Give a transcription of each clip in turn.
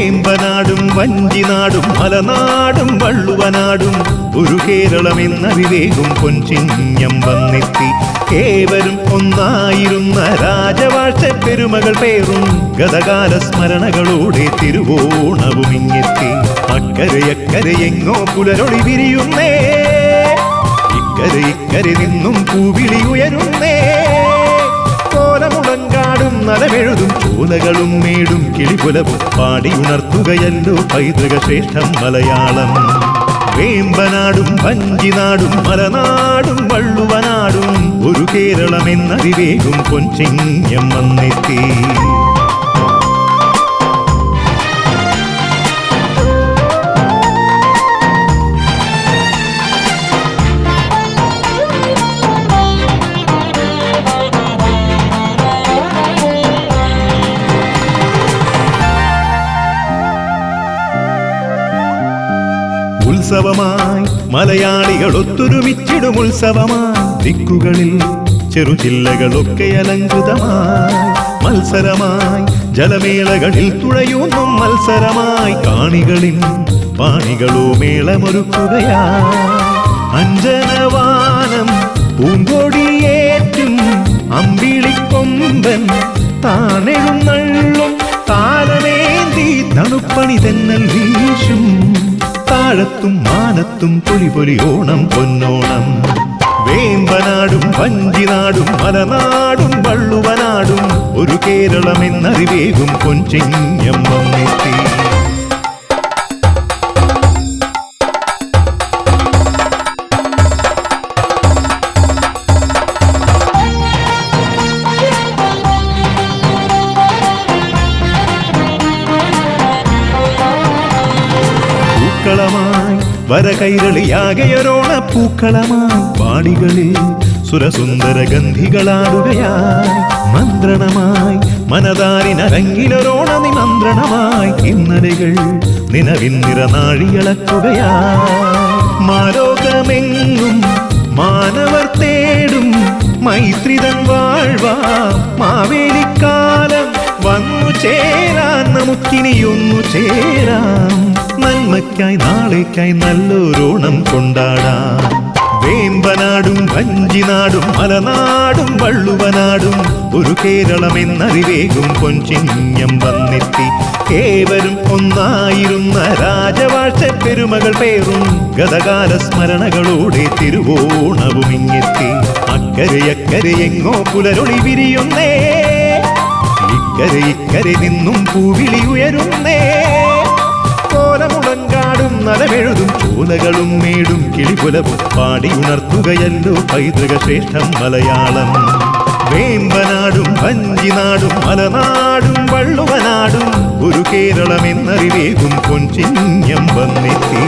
വേമ്പനാടും വഞ്ചിനാടും മലനാടും വള്ളുവനാടും ഒരു കേരളമെന്ന വിവേകും പൊൻചിങ്ങം വന്നെത്തി. ഏവരും ഒന്നായിരുന്ന രാജവാഴ്ച പെരുമകൾ പേറും ഗതകാല സ്മരണകളോടെ തിരുവോണവും ഇങ്ങെത്തി. അക്കരയക്കരയെങ്ങോ പുലരൊളി വിരിയുന്നേ, ഇക്കരെ ഇക്കരെ നിന്നും പൂവിളി ഉയരുന്നേ. കോലമുളങ്കാടും നലമെഴുതും ചോലകളും മേടും കിളിപുലവും പാടിയുണർത്തുകയല്ലോ പൈതൃക ശ്രേഷ്ഠം മലയാളം. വേമ്പനാടും വഞ്ചിനാടും മലനാടും വള്ളുവനാടും ഒരു കേരളമെന്ന വിവേകും പൊൻചിങ്ങം വന്നെത്തി. ഉത്സവമായി മലയാളികൾ ഒത്തൊരുമിച്ചിടും ഉത്സവമായി ദിക്കുകളിൽ ചെറുജില്ലകളൊക്കെ അലങ്കൃതമായി. മത്സരമായി ജലമേളകളിൽ തുഴയൂന്നും മത്സരമായി കാണികളിൽ പാണികളോ മേളമൊരുക്കുകയായി. അഞ്ജനവാനം പൂങ്കൊടിയേറ്റും അമ്പിളിക്കൊമ്പൻ താനെഴുന്നള്ളും താലമേന്തി തണുപ്പണി തെന്നൽ വീശും. താഴത്തും മാനത്തും പൊലി പൊലി ഓണം പൊന്നോണം. വേമ്പനാടും വഞ്ചിനാടും മലനാടും വള്ളുവനാടും ഒരു കേരളമെന്നറിവേകും പൊൻചിങ്ങം വന്നെത്തി. പൂക്കളമായി വരകൈരളിയാകയൊരോണ പൂക്കളമായി പാടികളിൽ സുരസുന്ദര ഗന്ധികളാടുകയായി. മന്ത്രണമായി മനതാരിനരങ്ങിലൊരോണ നിമന്ത്രണമായി ഇന്നലകൾ നിലവിന്നിറ നാഴിയളക്കുകയായി. മാലോകമെങ്ങും മാനവർ തേടും മൈത്രിതൻ വാഴ്വാ മാവേലിക്കാലം വന്നു ചേരാൻ നമുക്കിനിയൊന്നു ചേരാം. നന്മയ്ക്കായി നാളേക്കായി നല്ലൊരോണം കൊണ്ടാടാം. വേമ്പനാടും വഞ്ചിനാടും മലനാടും വള്ളുവനാടും ഒരു കേരളമെന്നറിവേകും പൊൻചിങ്ങം വന്നെത്തി. ഏവരും ഒന്നായിരുന്ന രാജവാഴ്ച പെരുമകൾ പേറും ഗതകാല സ്മരണകളോടെ തിരുവോണവും ഇങ്ങെത്തി. അക്കരയക്കരയെങ്ങോ പുലരൊളി വിരിയുന്നേ, ഇക്കരെ ഇക്കരെ നിന്നും പൂവിളി ഉയരുന്നേ. കോലമുളങ്കാടും നലമെഴുതും ചോലകളും മേടും കിളിപുലവും പാടിയുണർത്തുകയല്ലോ പൈതൃക ശ്രേഷ്ഠം മലയാളം. വേമ്പനാടും വഞ്ചിനാടും മലനാടും വള്ളുവനാടും ഒരു കേരളമെന്നറിവേകും പൊൻചിങ്ങം വന്നെത്തി.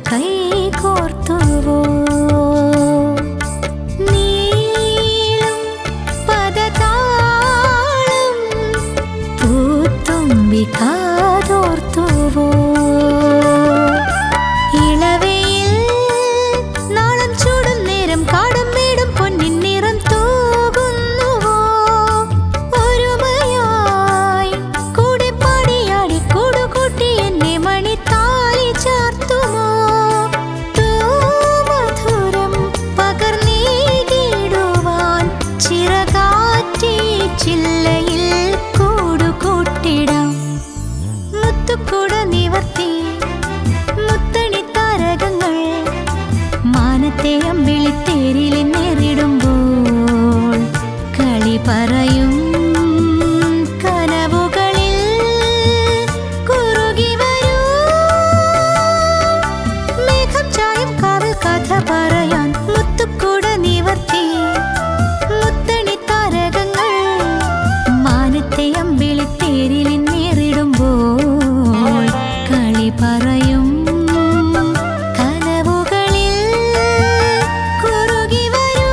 കൈ കോർത്തുവോ നീളും പദതാളം പൂത്തുമ്പി കാതോർത്തുവോ ഇളവയിൽ നാളം ചൂടും നേരം കാടും വീടും പൊന്നിൻ നിറം തൂകുന്നുവോ ഒരുമയായി കൂടെ പാടിയാടി കൂടുകൂട്ടി എന്നെ മണിത്താലി ചാർത്തുമോ തൂമധുരം പകർന്നേകിടുവാൻ ചിറകാറ്റി ചില്ലയിൽ കൂടുകൂട്ടിടാം മുത്തുക്കുട നിവർത്തി മുത്തണി താരകങ്ങൾ മാനത്തെ അമ്പിളിത്തേരിൽ നേരിടുമ്പോൾ കളി പറയും കനവുകളിൽ കുറുകി വരൂ മേഘം ചായം കാവൽ കഥ പറയാൻ മുത്തുക്കുട നിവർത്തി മുത്തണി താരകങ്ങൾ മാനത്തെ അമ്പിളിത്തേരിൽ നേരിടുമ്പോൾ കളി പറയും കനവുകളിൽ കുറുകി വരൂ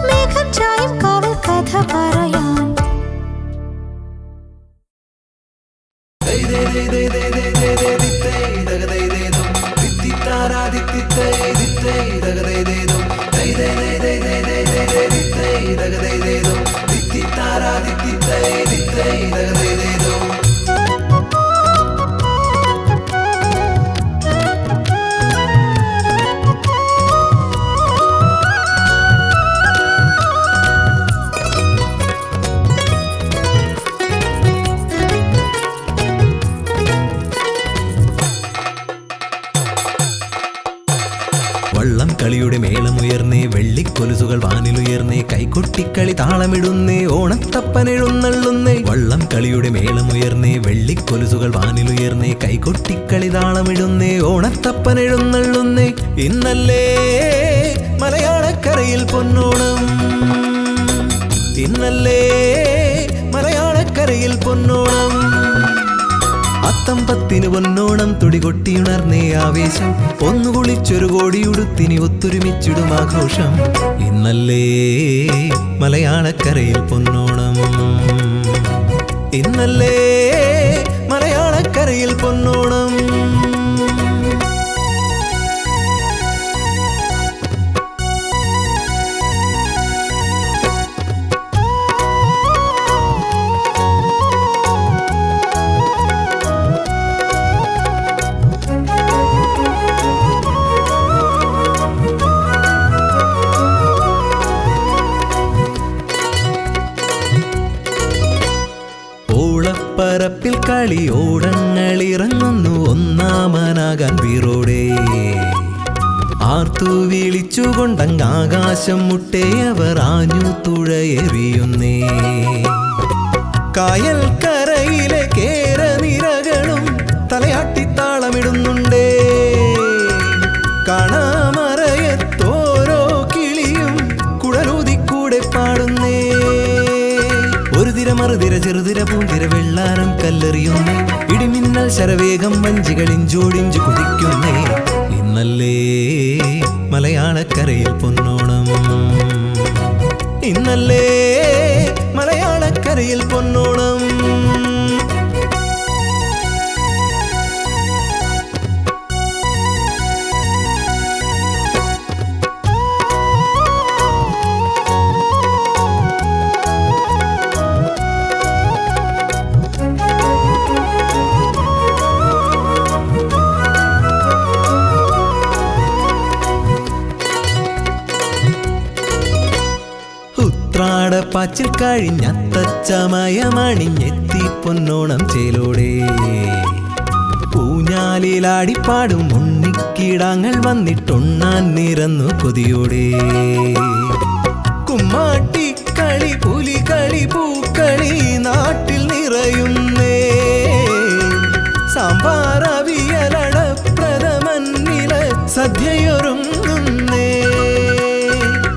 മേഘം ചായം കാവൽ കഥ പറയാൻ വള്ളം കളിയുടെ മേളമുയർന്നേ വെള്ളിക്കൊലുസുകൾ വാനിലുയർന്നേ കൈകൊട്ടിക്കളി താളമിടുന്നേ ഓണത്തപ്പനെഴുന്നള്ളുന്നേ വള്ളം കളിയുടെ മേളമുയർന്നേ വെള്ളിക്കൊലുസുകൾ വാനിലുയർന്നേ കൈകൊട്ടിക്കളി താളമിടുന്നേ ഓണത്തപ്പനെഴുന്നള്ളുന്നേ ഇന്നല്ലേ മലയാളക്കരയിൽ പൊന്നോണം ഇന്നല്ലേ മലയാളക്കരയിൽ പൊന്നോണം അത്തമ്പത്തിന് പൊന്നോണം തുടികൊട്ടിയുണർന്നേ ആവേശം ഒന്നു കുളിച്ചൊരു കോടിയുടുത്തിനി ഒത്തൊരുമിച്ചിടും ആഘോഷം ഇന്നല്ലേ മലയാളക്കരയിൽ പൊന്നോണം ഇന്നല്ലേ മലയാളക്കരയിൽ പൊന്നോണം ഓളപ്പരപ്പിൽ കളിയോടങ്ങളിറങ്ങുന്നു ഒന്നാമനാകാൻ വീറോടെ ആർത്തു വിളിച്ചുകൊണ്ടങ്ങ് ആകാശം മുട്ടേ അവർ ആഞ്ഞു തുഴയെറിയുന്നേ കായൽ കരയിലെ കേരനിരകളും തലയാട്ടിത്താളമിടുന്നുണ്ടേ കാണാമറയത്തോരോ കിളിയും കുഴലൂതിക്കൂടെ പാടുന്നേ ഒരു തിര മറുതിര ചെറുതിര പൂന്തിര വെള്ളാരം കല്ലെറിയുന്നേ ഇടിമിന്നൽ ശരവേഗം വഞ്ചികളിഞ്ചോടിഞ്ചു കുതിക്കുന്നേ ഇന്നല്ലേ മലയാളക്കരയിൽ പൊന്നോണം ഇന്നല്ലേ മലയാളക്കരയിൽ പൊന്നോണം പാച്ചിൽ കഴിഞ്ഞത്തച്ചമയമണിഞ്ഞെത്തി പൊന്നോണം ചേലോടെ ഊഞ്ഞാലിലാടിപ്പാടും ഉണ്ണിക്കിടാങ്ങൾ വന്നിട്ടൊണ്ണാൻ നിറന്നു കൊതിയോടെ കുമ്മാട്ടിക്കളി പുലികളി പൂക്കളി നാട്ടിൽ നിറയുന്നേ സാമ്പാറവിയലട പ്രഥമന്നില സദ്യയൊരുങ്ങുന്നേ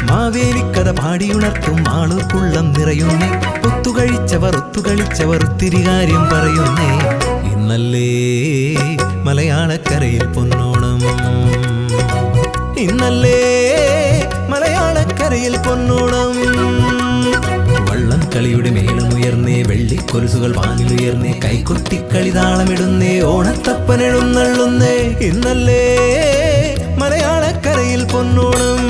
മാവേലിക്കഥ പാടിയുണർത്തും ആളുക്കുള്ളം നിറയുന്നേ ഒത്തുകളിച്ചവർ ഒത്തുകളിച്ചവർ ഒത്തിരി കാര്യം പറയുന്നേ ഇന്നല്ലേ മലയാളക്കരയിൽ പൊന്നോണം, ഇന്നല്ലേ മലയാളക്കരയിൽ പൊന്നോണം. വള്ളം കളിയുടെ മേളമുയർന്നേ, വെള്ളിക്കൊലുസുകൾ വാനിലുയർന്നേ, കൈകൊട്ടിക്കളി താളമിടുന്നേ, ഓണത്തപ്പനെഴുന്നള്ളുന്നേ. ഇന്നല്ലേ മലയാളക്കരയിൽ പൊന്നോണം,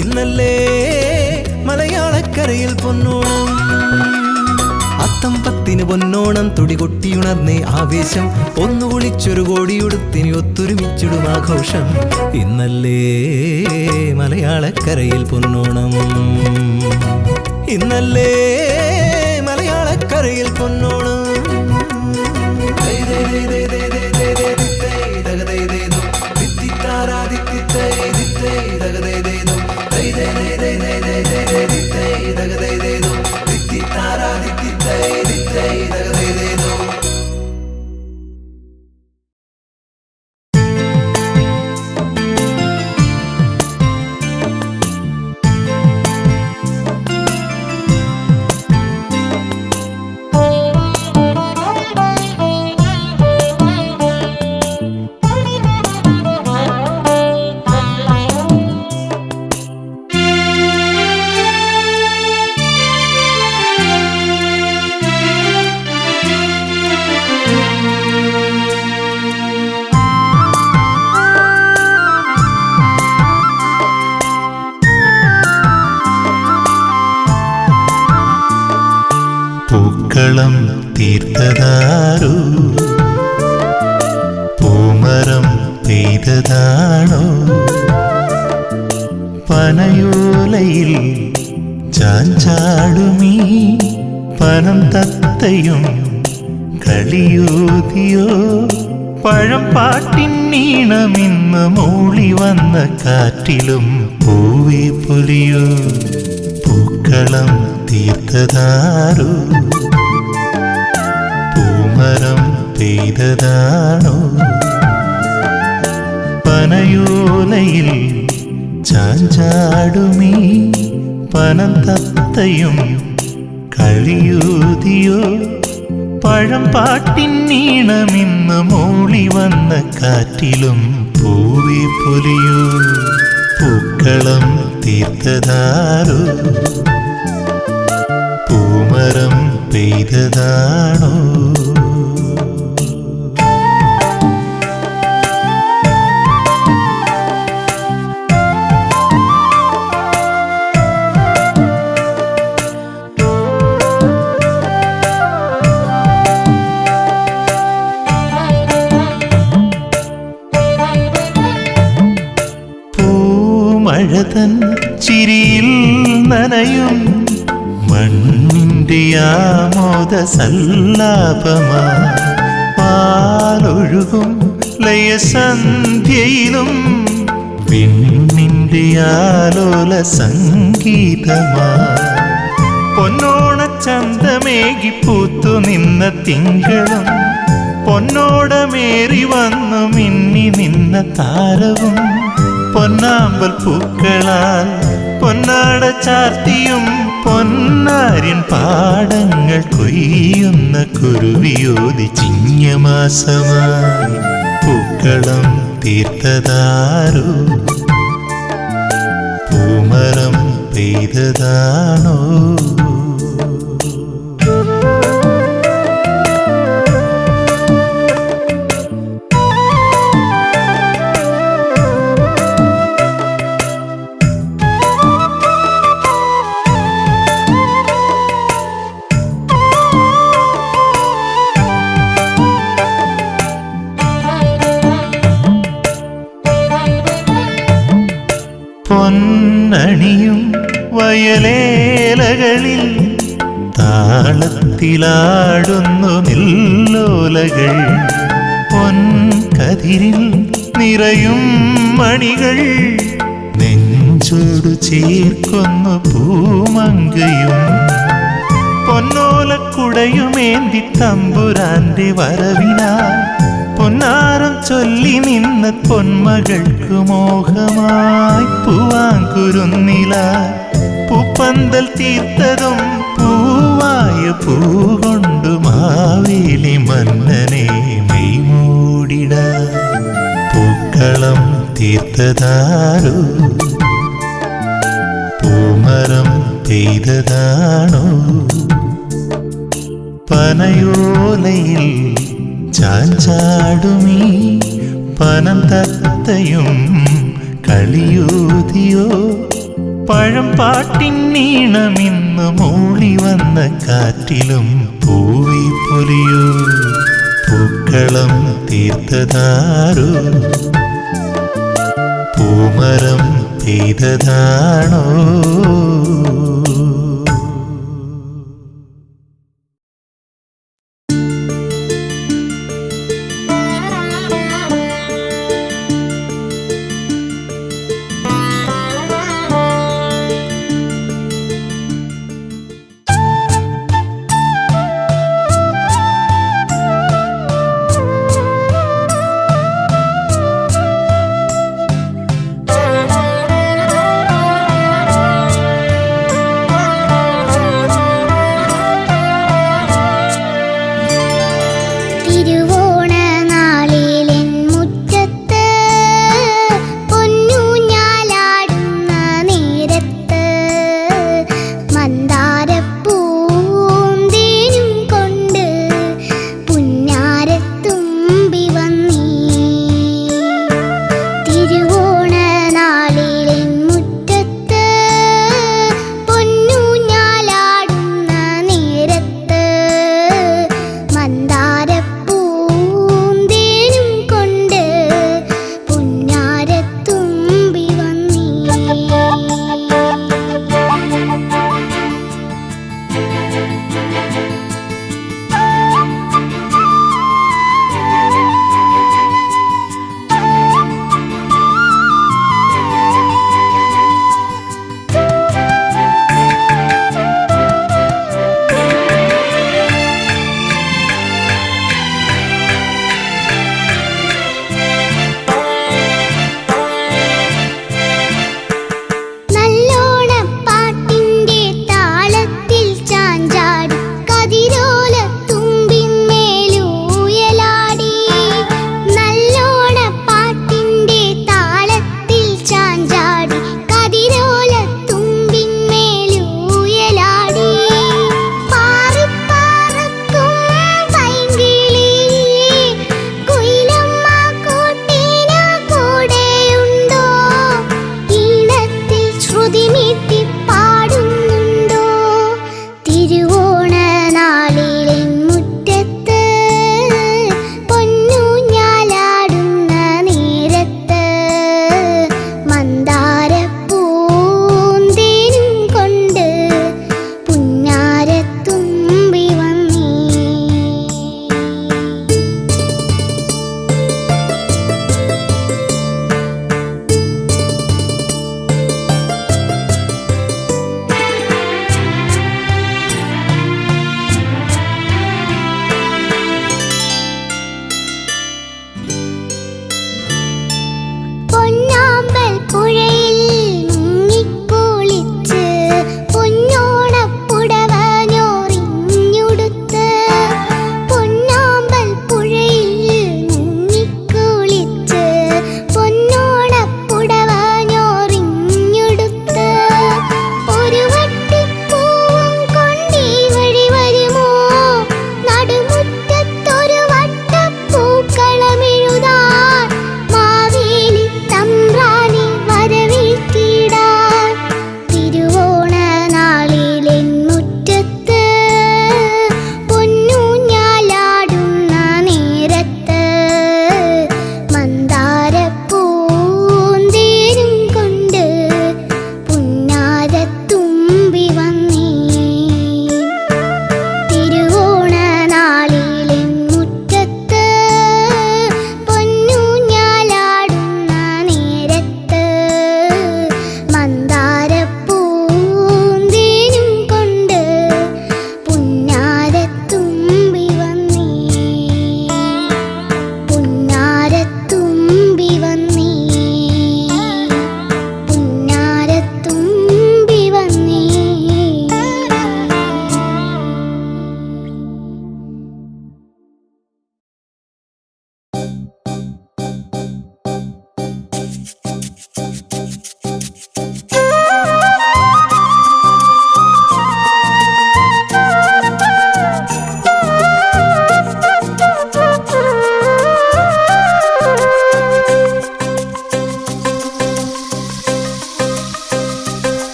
ഇന്നല്ലേ മലയാളക്കരയിൽ പൊന്നോണം. അത്തം പത്തിന് പൊന്നോണം തുടികൊട്ടിയുണർന്നേ ആവേശം, ഒന്നു കുളിച്ചൊരു കോടിയുടുത്തിനി ഒത്തൊരുമിച്ചിടും ആഘോഷം. ഇന്നല്ലേ മലയാളക്കരയിൽ പൊന്നോണം, ഇന്നല്ലേ മലയാളക്കരയിൽ പൊന്നോണം. പൂക്കളം തീർത്തതാരോ, പൂമരം പെയ്തതാണോ, പനയോലയിൽ ചാഞ്ചാടുമീ പനം തത്തയും കളിയൂതിയോ, പഴപ്പാട്ടിൻ നീണമിന്ന് മൂളി വന്ന കാറ്റിലും പൂവി പൊലിയോ. പൂക്കളം തീർത്തതാരോ, പൂമരം പെയ്തതാണോ, പനയോലയിൽ ചാഞ്ചാടുമീ പനം തത്തയും കളിയൂതിയോ, പഴംപാട്ടിൻ നീണമിന്ന് മൂളി വന്ന കാറ്റിലും പൂവി പൊലിയോ. പൂക്കളം തീർത്തതാരോ, പൂമരം പെയ്തതാണോ. പൂമഴതൻ ചിരിയിൽ നനയും മണ്ണിൻ്റെ ആമോദ സല്ലാപമാ, പാലൊഴുകും ലയസന്ധ്യയിലും വിണ്ണിൻ്റെ ആലോല സംഗീതമാ. പൊന്നോണച്ചന്തമേകി പൂത്തു നിന്ന തിങ്കളും, പൊന്നോടമേറി വന്നു മിന്നി നിന്ന താരവും, പൊന്നാമ്പൽ പൂക്കളാൽ പൊന്നാട ചാർത്തിയും പൊന്നാര്യൻ പാടങ്ങൾ കൊയ്യുന്ന കുരുവിയോതി ചിങ്ങമാസമായി. പൂക്കളം തീർത്തതാരോ, പൂമരം പെയ്തതാണോ. പൊന്നണിയും വയലേലകളിൽ താളത്തിലാടുന്നു നെല്ലോലകൾ, പൊൻകതിരിൽ നിറയും മണികൾ നെഞ്ചോടു ചേർക്കുന്നു പൂമങ്കയും. പൊന്നോലക്കുടയുമേന്തി തമ്പുരാന്റെ വരവിനാൽ പൊന്നാരം ചൊല്ലി നിന്ന പൊന്മകൾക്കു മോഹമായി പൂവാങ്കുരുന്നില. പൂപ്പന്തൽ തീർത്തതും പൂവായ പൂകൊണ്ടു മാവേലി മന പൂക്കളം തീർത്തതാരോ പൂമരം പെയ്തതാണോ പനയോലയിൽ ചാഞ്ചാടുമീ പനം തത്തയും കളിയൂതിയോ പഴം പാട്ടിന്നീണമിന്ന് മൂളി വന്ന കാറ്റിലും പൂവി പൊലിയോ പൂക്കളം തീർത്തതാരോ പൂമരം പെയ്തതാണോ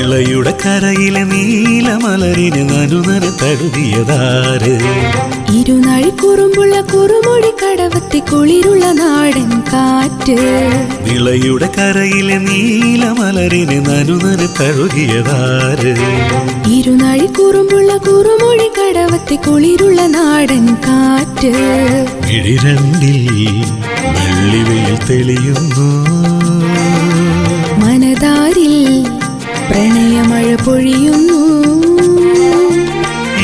വിളയുടെ കരയിലെ നീലമലരിന് നനുനന തഴുകിയതാര് ഇരുനാഴി കുറുമ്പുള്ള കുറുമൊഴി കടവത്തി കുളിരുള്ള നാടൻ കാറ്റ് വിളയുടെ കരയിലെ നീലമലരിന് നനുനന തഴുകിയതാര് ഇരുനാഴി കുറുമ്പുള്ള കുറുമൊഴി കടവത്തി കുളിരുള്ള നാടൻ കാറ്റ് ഇഴിരണ്ടിൽ വെള്ളിവെയിൽ തെളിയുന്നു മനതാരിൽ പ്രണയമഴ പൊഴിയുന്നു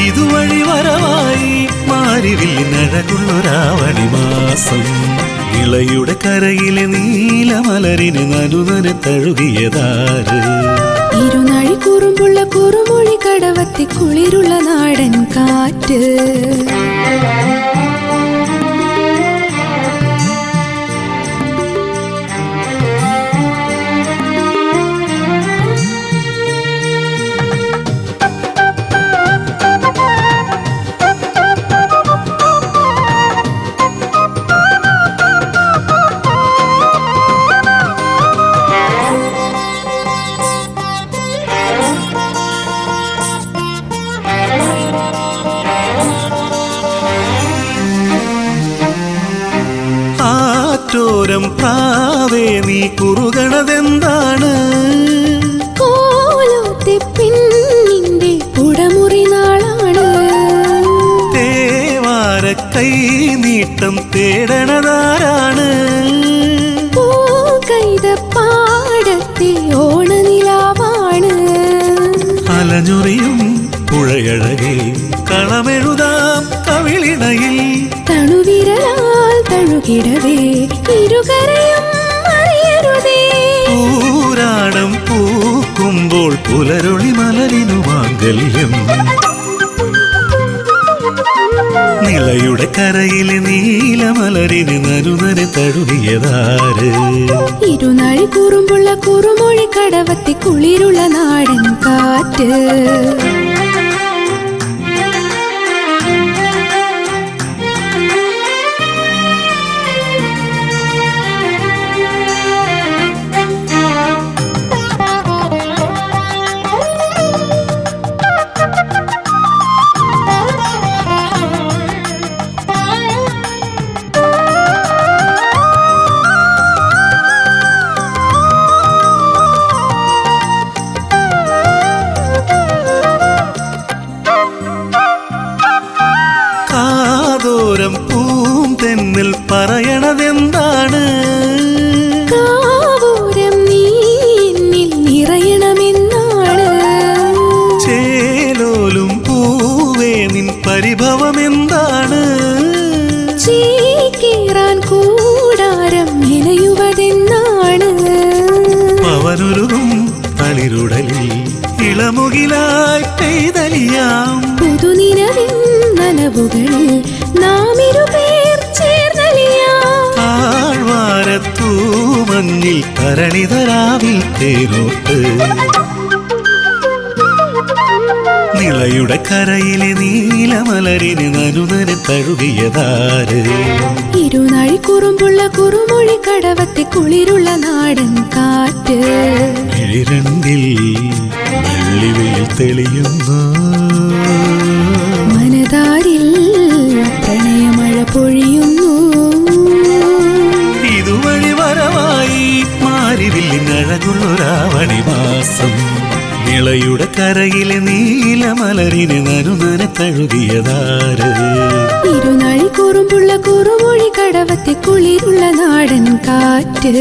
ഇതുവഴി വരവായി മാരിവില്ലിനഴകുള്ളൊരാവണി മാസം വിളയുടെ കരയിലെ നീലമലരിന് നനുനന തഴുകിയതാര് ഇരുനാഴി കുറുമ്പുള്ള കുറുമൊഴി കടവത്തി കുളിരുള്ള നാടൻ കാറ്റ് ആറ്റോരം പ്രാവേ നീ കുറുകണതെന്താണ് കോലോത്തെ പിന്നിന്റെ പുടമുറി നാളാണ് തേവാര കൈ നീട്ടം തേടണതാരാണ് പൂകൈത പാടത്തെ ഓണനിലാവാണ് അലഞ്ഞുറിയും പുഴയഴകെ കളമെഴുതാം കവിളിണയിൽ തണുവിരലാൽ തഴുകിടവേ ഇരുകരയും അറിയരുതേ പൂരാടം പൂക്കുമ്പോൾ പുലരൊളി മലരിനു മാംഗല്യം നിളയുടെ കരയിലെ നീലമലരിന് നനുനന തഴുകിയതാര് ഇരുനാഴി കുറുമ്പുള്ള കുറുമൊഴി കടവത്തി കുളിരുള്ള നാടൻ കാറ്റ് കാതോരം പൂന്തെന്നിൽ പറയണതെന്താണ് കാവൂരം നീ എന്നിൽ നിറയണമെന്നാണ് ചേലോലും പൂവേ നിൻ പരിഭവമെന്താണ് ചീകീറാൻ കൂടാരം നിലയുവതെന്നാണ് പവനുരുകും തളിരുടലിൽ ഇളമുകിലായി പെയ്തലിയാം പുതുനിലവിൻ നനവുകളിൽ നാം ഇരുപേർ ചേർന്നലിയാം താഴ്വാരത്തൂ മഞ്ഞിൽ തരണിതരാവിൽ തേരോട്ട് നിളയുടെ കരയിലെ നീലമലരിന് നനുനന തഴുകിയതാര് ഇരുനാഴി കുറുമ്പുള്ള കുറുമൊഴി കടവത്തി കുളിരുള്ള നാടൻ കാറ്റ് ഇഴിരണ്ടിൽ വെള്ളിവെയിൽ തെളിയുന്നു മനതാരിൽ പ്രണയമഴ പൊഴിയുന്നു ഇതുവഴി വരവായി മാരിവില്ലിനഴകുള്ളൊരാവണി മാസം നിളയുടെ കരയിലെ നീലമലരിന് നനുനന തഴുകിയതാര് ഇരുനാഴി കുറുമ്പുള്ള കുറുമൊഴി കടവത്തി കുളിരുള്ള നാടൻ കാറ്റ്